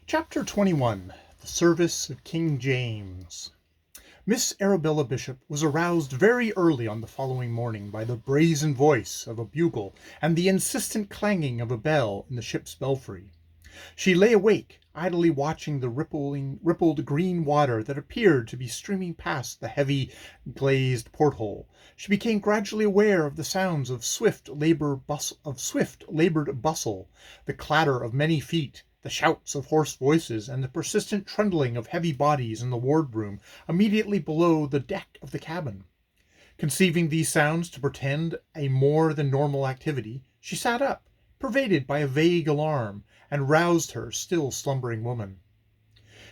Chapter 21. The Service of King James. Miss Arabella Bishop was aroused very early on the following morning by the brazen voice of a bugle and the insistent clanging of a bell in the ship's belfry. She lay awake, idly watching the rippled green water that appeared to be streaming past the heavy glazed porthole. She became gradually aware of the sounds of swift labored bustle, the clatter of many feet, the shouts of hoarse voices, and the persistent trundling of heavy bodies in the wardroom immediately below the deck of the cabin. Conceiving these sounds to portend a more than normal activity, she sat up, pervaded by a vague alarm, and roused her still slumbering woman.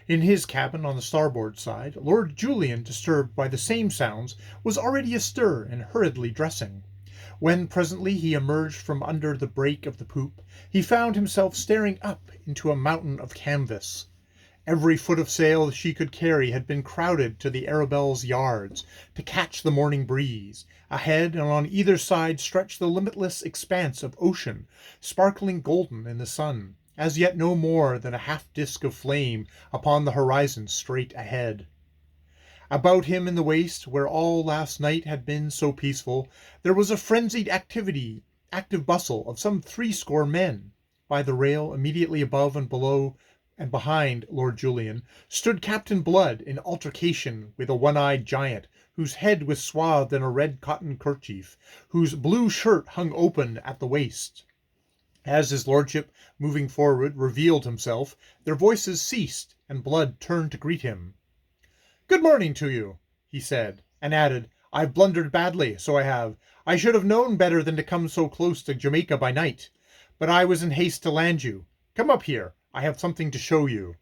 In his cabin on the starboard side, Lord Julian, disturbed by the same sounds, was already astir and hurriedly dressing. When presently he emerged from under the break of the poop, he found himself staring up into a mountain of canvas. Every foot of sail she could carry had been crowded to the Arabella's yards to catch the morning breeze. Ahead and on either side stretched the limitless expanse of ocean, sparkling golden in the sun, as yet no more than a half-disk of flame upon the horizon straight ahead. About him in the waist, where all last night had been so peaceful, there was a frenzied active bustle of some 80 men. By the rail, immediately above and below and behind Lord Julian, stood Captain Blood in altercation with a one-eyed giant, whose head was swathed in a red cotton kerchief, whose blue shirt hung open at the waist. As his lordship, moving forward, revealed himself, their voices ceased, and Blood turned to greet him. "Good morning to you," he said, and added, "I've blundered badly, so I have. I should have known better than to come so close to Jamaica by night. But I was in haste to land you. Come up here. I have something to show you."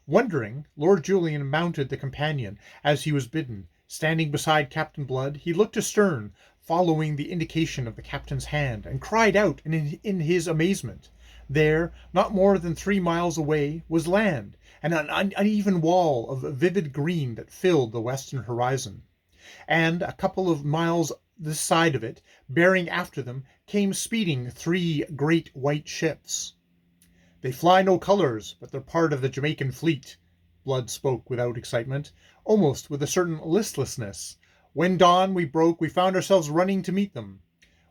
Wondering, Lord Julian mounted the companion as he was bidden. Standing beside Captain Blood, he looked astern, following the indication of the captain's hand, and cried out in his amazement. There, not more than 3 miles away, was land, and an uneven wall of vivid green that filled the western horizon. And a couple of miles this side of it, bearing after them, came speeding 3 great white ships. "They fly no colours, but they're part of the Jamaican fleet." Blood spoke without excitement, almost with a certain listlessness. "When dawn we broke, we found ourselves running to meet them.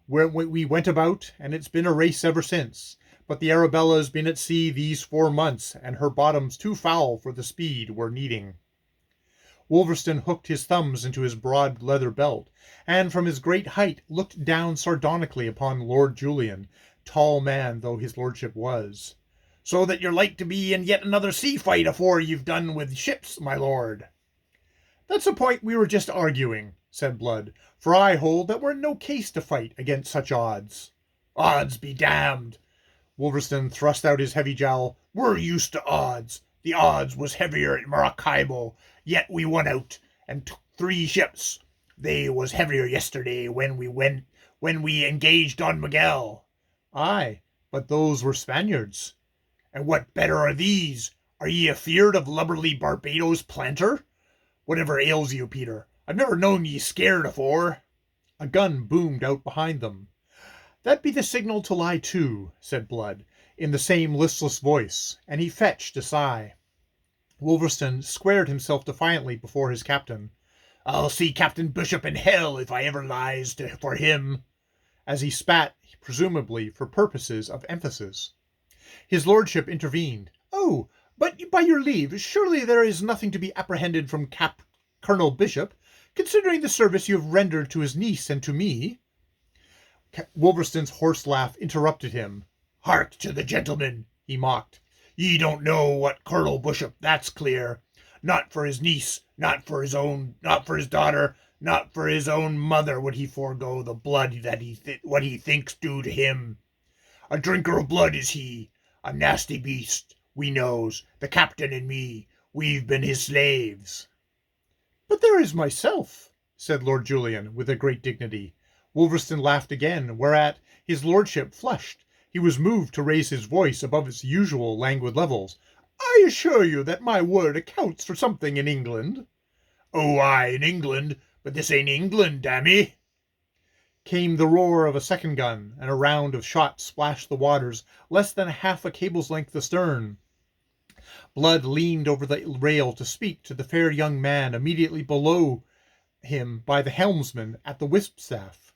We went about, and it's been a race ever since. But the Arabella's been at sea these 4 months, and her bottom's too foul for the speed we're needing." Wolverstone hooked his thumbs into his broad leather belt, and from his great height looked down sardonically upon Lord Julian, tall man though his lordship was. "So that you're like to be in yet another sea fight afore you've done with ships, my lord." "That's a point we were just arguing," said Blood, "for I hold that we're in no case to fight against such odds." "Odds be damned!" Wolverstone thrust out his heavy jowl. "We're used to odds. The odds was heavier at Maracaibo, yet we won out, and took 3 ships. They was heavier yesterday when we engaged Don Miguel." "Aye, but those were Spaniards." "And what better are these? Are ye afeard of lubberly Barbados planter? Whatever ails you, Peter? I've never known ye scared afore." A gun boomed out behind them. "That be the signal to lie to," said Blood, in the same listless voice, and he fetched a sigh. Wolverstone squared himself defiantly before his captain. "I'll see Captain Bishop in hell if I ever lies for him," as he spat, presumably for purposes of emphasis. His lordship intervened. "Oh, but by your leave, surely there is nothing to be apprehended from Colonel Bishop, considering the service you have rendered to his niece and to me." Wolverstone's hoarse laugh interrupted him. "Hark to the gentleman," he mocked. "Ye don't know what Colonel Bishop, that's clear. Not for his niece, not for his daughter, not for his own mother would he forego the blood that what he thinks due to him. A drinker of blood is he, a nasty beast, we knows, the captain and me, we've been his slaves." "But there is myself," said Lord Julian, with a great dignity. Wolverstone laughed again, whereat his lordship flushed. He was moved to raise his voice above its usual languid levels. "I assure you that my word accounts for something in England." "Oh, aye, in England, but this ain't England, damme." Came the roar of a second gun, and a round of shot splashed the waters less than half a cable's length astern. Blood leaned over the rail to speak to the fair young man immediately below him by the helmsman at the whip-staff.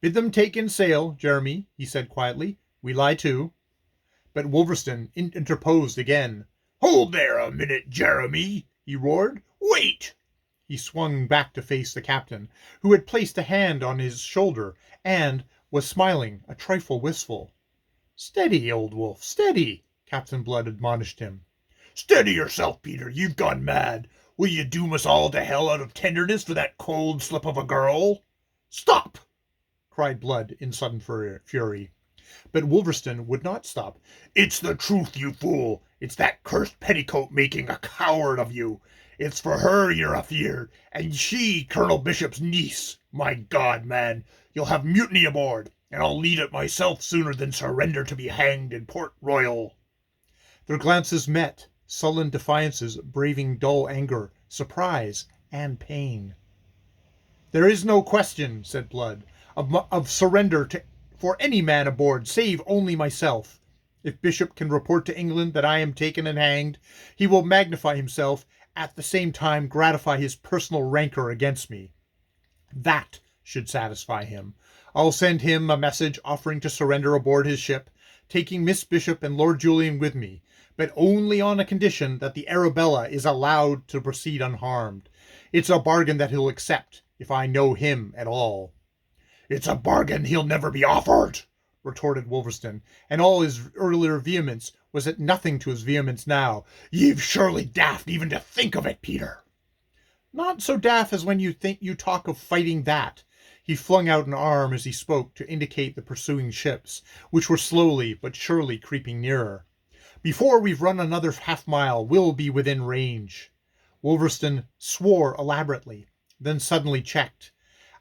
"Bid them take in sail, Jeremy," he said quietly. "We lie to." But Wolverstone interposed again. "Hold there a minute, Jeremy," he roared. "Wait!" He swung back to face the captain, who had placed a hand on his shoulder and was smiling, a trifle wistful. "Steady, old wolf, steady," Captain Blood admonished him. "Steady yourself, Peter. You've gone mad. Will you doom us all to hell out of tenderness for that cold slip of a girl?" "Stop!" cried Blood in sudden fury. But Wolverstone would not stop. "It's the truth, you fool. It's that cursed petticoat making a coward of you. It's for her you're afeard, and she Colonel Bishop's niece. My God, man, you'll have mutiny aboard, and I'll lead it myself sooner than surrender to be hanged in Port Royal." Their glances met, sullen defiances braving dull anger, surprise, and pain. "There is no question," said Blood, of surrender for any man aboard, save only myself. If Bishop can report to England that I am taken and hanged, he will magnify himself, at the same time gratify his personal rancor against me. That should satisfy him. I'll send him a message offering to surrender aboard his ship, taking Miss Bishop and Lord Julian with me, but only on a condition that the Arabella is allowed to proceed unharmed. It's a bargain that he'll accept, if I know him at all." "It's a bargain he'll never be offered," retorted Wolverstone, and all his earlier vehemence was at nothing to his vehemence now. "Ye've surely daft even to think of it, Peter." "Not so daft as when you talk of fighting that." He flung out an arm as he spoke to indicate the pursuing ships, which were slowly but surely creeping nearer. "Before we've run another half-mile, we'll be within range." Wolverstone swore elaborately, then suddenly checked.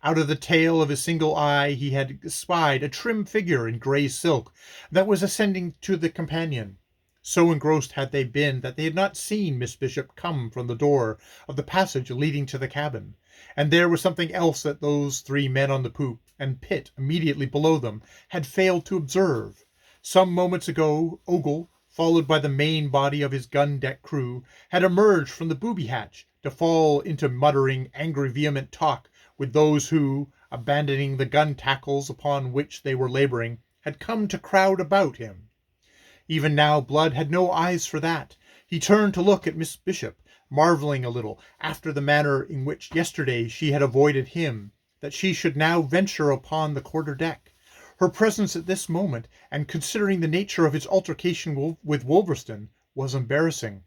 Out of the tail of his single eye he had spied a trim figure in grey silk that was ascending to the companion. So engrossed had they been that they had not seen Miss Bishop come from the door of the passage leading to the cabin. And there was something else that those three men on the poop, and Pitt immediately below them, had failed to observe. Some moments ago, Ogle, followed by the main body of his gun-deck crew, had emerged from the booby hatch to fall into muttering, angry, vehement talk with those who, abandoning the gun tackles upon which they were laboring, had come to crowd about him. Even now Blood had no eyes for that. He turned to look at Miss Bishop, marvelling a little, after the manner in which yesterday she had avoided him, that she should now venture upon the quarter-deck. Her presence at this moment, and considering the nature of his altercation with Wolverstone, was embarrassing.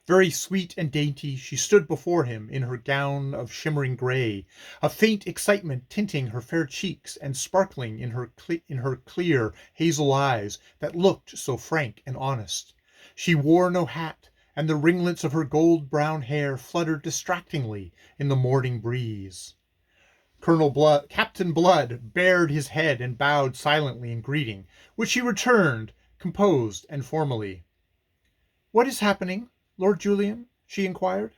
Very sweet and dainty, she stood before him in her gown of shimmering grey, a faint excitement tinting her fair cheeks and sparkling in her clear hazel eyes that looked so frank and honest. She wore no hat, and the ringlets of her gold-brown hair fluttered distractingly in the morning breeze. Captain Blood bared his head and bowed silently in greeting, which she returned, composed and formally. "What is happening, Lord Julian?" she inquired.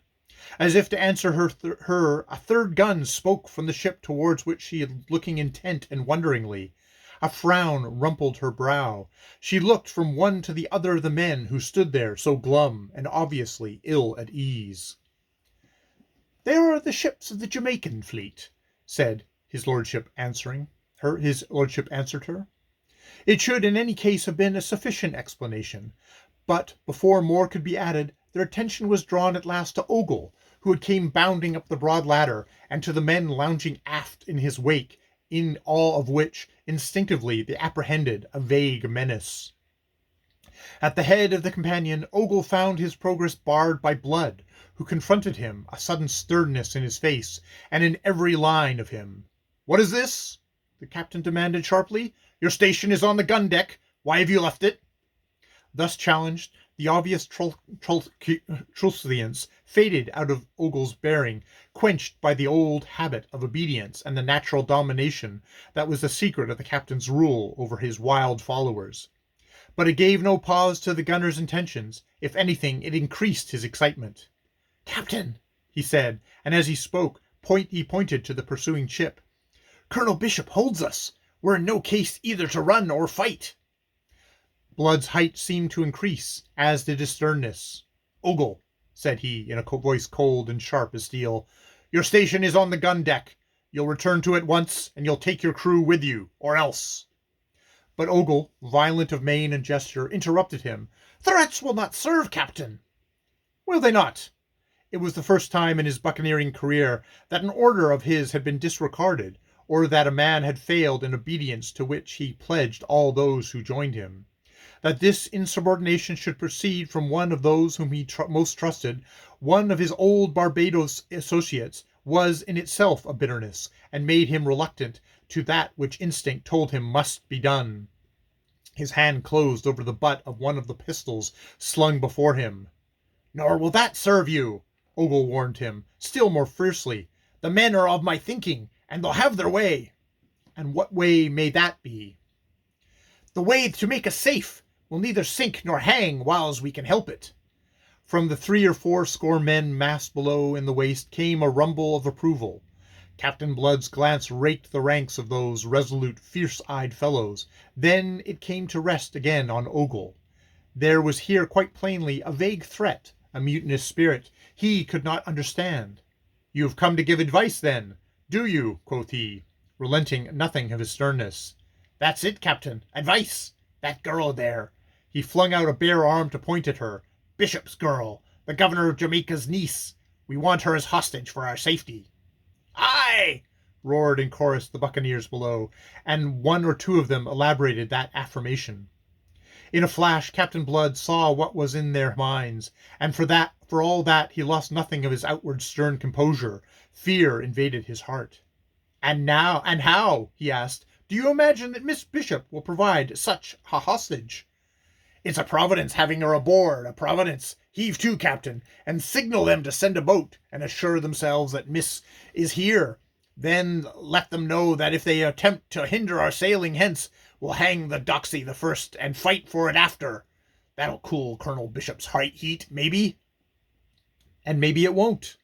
As if to answer her, a third gun spoke from the ship towards which she was looking intent and wonderingly. A frown rumpled her brow. She looked from one to the other of the men who stood there so glum and obviously ill at ease. "They are the ships of the Jamaican fleet," said his lordship answered her. It should in any case have been a sufficient explanation, but before more could be added, their attention was drawn at last to Ogle, who came bounding up the broad ladder, and to the men lounging aft in his wake, in all of which, instinctively, they apprehended a vague menace. At the head of the companion, Ogle found his progress barred by Blood, who confronted him, a sudden sternness in his face, and in every line of him. "What is this?" the captain demanded sharply. "Your station is on the gun-deck. Why have you left it?" Thus challenged, the obvious truculence faded out of Ogle's bearing, quenched by the old habit of obedience and the natural domination that was the secret of the captain's rule over his wild followers. But it gave no pause to the gunner's intentions. If anything, it increased his excitement. "Captain," he said, and as he spoke, he pointed to the pursuing ship. "Colonel Bishop holds us. We're in no case either to run or fight." Blood's height seemed to increase, as did his sternness. "Ogle," said he, in a voice cold and sharp as steel, "your station is on the gun deck. You'll return to it once, and you'll take your crew with you, or else." But Ogle, violent of mien and gesture, interrupted him. "Threats will not serve, Captain." "Will they not?" It was the first time in his buccaneering career that an order of his had been disregarded, or that a man had failed in obedience to which he pledged all those who joined him. That this insubordination should proceed from one of those whom he most trusted, one of his old Barbados associates, was in itself a bitterness, and made him reluctant to that which instinct told him must be done. His hand closed over the butt of one of the pistols slung before him. "Nor will that serve you," Ogle warned him, still more fiercely. "The men are of my thinking, and they'll have their way." "And what way may that be?" "The way to make us safe. We'll neither sink nor hang whiles we can help it." From the 3 or 4 score men massed below in the waist came a rumble of approval. Captain Blood's glance raked the ranks of those resolute, fierce-eyed fellows. Then it came to rest again on Ogle. There was here quite plainly a vague threat, a mutinous spirit he could not understand. "You have come to give advice, then, do you?" quoth he, relenting nothing of his sternness. "That's it, Captain. Advice. That girl there." He flung out a bare arm to point at her. "Bishop's girl, the governor of Jamaica's niece. We want her as hostage for our safety." "Aye!" roared in chorus the buccaneers below, and 1 or 2 of them elaborated that affirmation. In a flash Captain Blood saw what was in their minds, and for all that he lost nothing of his outward stern composure. Fear invaded his heart. And how," he asked, "do you imagine that Miss Bishop will provide such a hostage?" "It's a providence having her aboard, a providence. Heave to, Captain, and signal them to send a boat, and assure themselves that Miss is here. Then let them know that if they attempt to hinder our sailing hence, we'll hang the doxy the first, and fight for it after. That'll cool Colonel Bishop's heat, maybe." And maybe it won't.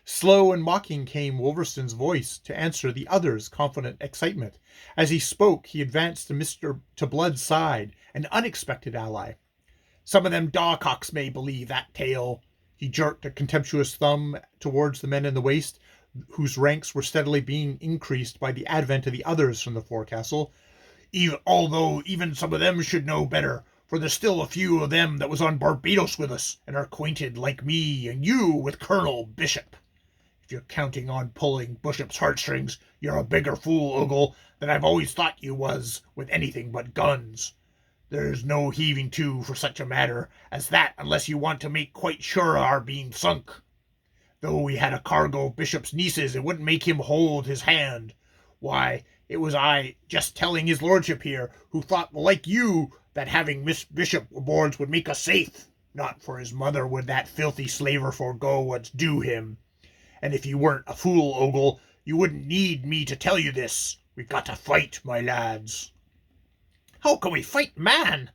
Slow and mocking came Wolverston's voice to answer the other's confident excitement. As he spoke, he advanced to Blood's side, an unexpected ally. "Some of them dawcocks may believe that tale." He jerked a contemptuous thumb towards the men in the waist, whose ranks were steadily being increased by the advent of the others from the forecastle. "Although even some of them should know better, for there's still a few of them that was on Barbados with us, and are acquainted, like me and you, with Colonel Bishop. If you're counting on pulling Bishop's heartstrings, you're a bigger fool, Ogle, than I've always thought you was with anything but guns. There's no heaving to for such a matter as that unless you want to make quite sure of our being sunk. Though we had a cargo of Bishop's nieces, it wouldn't make him hold his hand. Why, it was I, just telling his lordship here, who thought, like you, that having Miss Bishop aboard would make us safe. Not for his mother would that filthy slaver forego what's due him. And if you weren't a fool, Ogle, you wouldn't need me to tell you this. We've got to fight, my lads." "How can we fight, man?"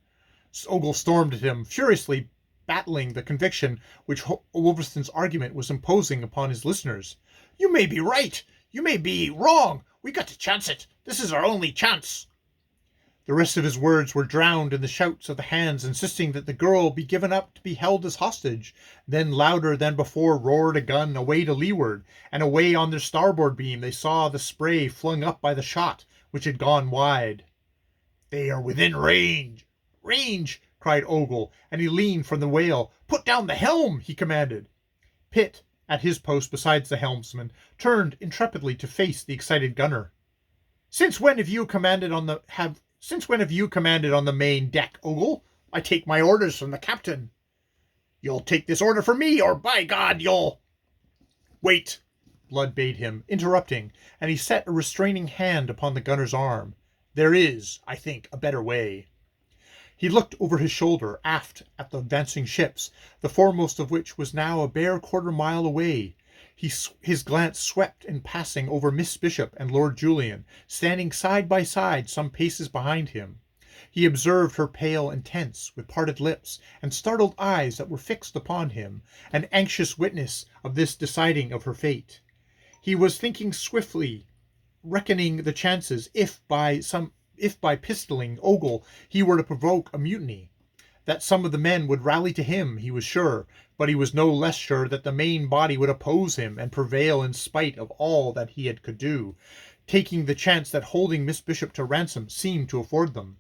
Ogle stormed at him, furiously battling the conviction which Wolverston's argument was imposing upon his listeners. "You may be right. You may be wrong. We got to chance it. This is our only chance." The rest of his words were drowned in the shouts of the hands insisting that the girl be given up to be held as hostage. Then louder than before roared a gun away to leeward, and away on their starboard beam they saw the spray flung up by the shot, which had gone wide. "They are within range." "Range!" cried Ogle, and he leaned from the whale. "Put down the helm!" he commanded. Pitt, at his post beside the helmsman, turned intrepidly to face the excited gunner. Since when have you commanded on the main deck, Ogle? I take my orders from the captain." "You'll take this order from me, or by God, you'll—" "Wait," Blood bade him, interrupting, and he set a restraining hand upon the gunner's arm. "There is, I think, a better way." He looked over his shoulder aft at the advancing ships, the foremost of which was now a bare quarter-mile away. His glance swept in passing over Miss Bishop and Lord Julian, standing side by side some paces behind him. He observed her pale and tense, with parted lips, and startled eyes that were fixed upon him, an anxious witness of this deciding of her fate. He was thinking swiftly, reckoning the chances, if by some if by pistoling Ogle he were to provoke a mutiny. That some of the men would rally to him he was sure, but he was no less sure that the main body would oppose him and prevail in spite of all that he could do, taking the chance that holding Miss Bishop to ransom seemed to afford them.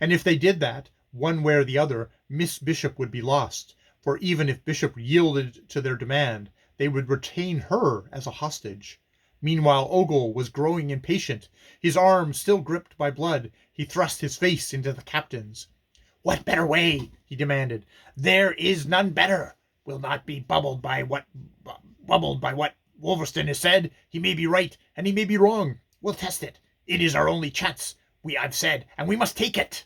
And if they did that, one way or the other, Miss Bishop would be lost, for even if Bishop yielded to their demand, they would retain her as a hostage. Meanwhile Ogle was growing impatient. His arm still gripped by blood, he thrust his face into the captain's. "What better way?" he demanded. "There is none better. We'll not be bubbled by what Wolverstone has said. He may be right, and he may be wrong. We'll test it. It is our only chance, I've said, and we must take it."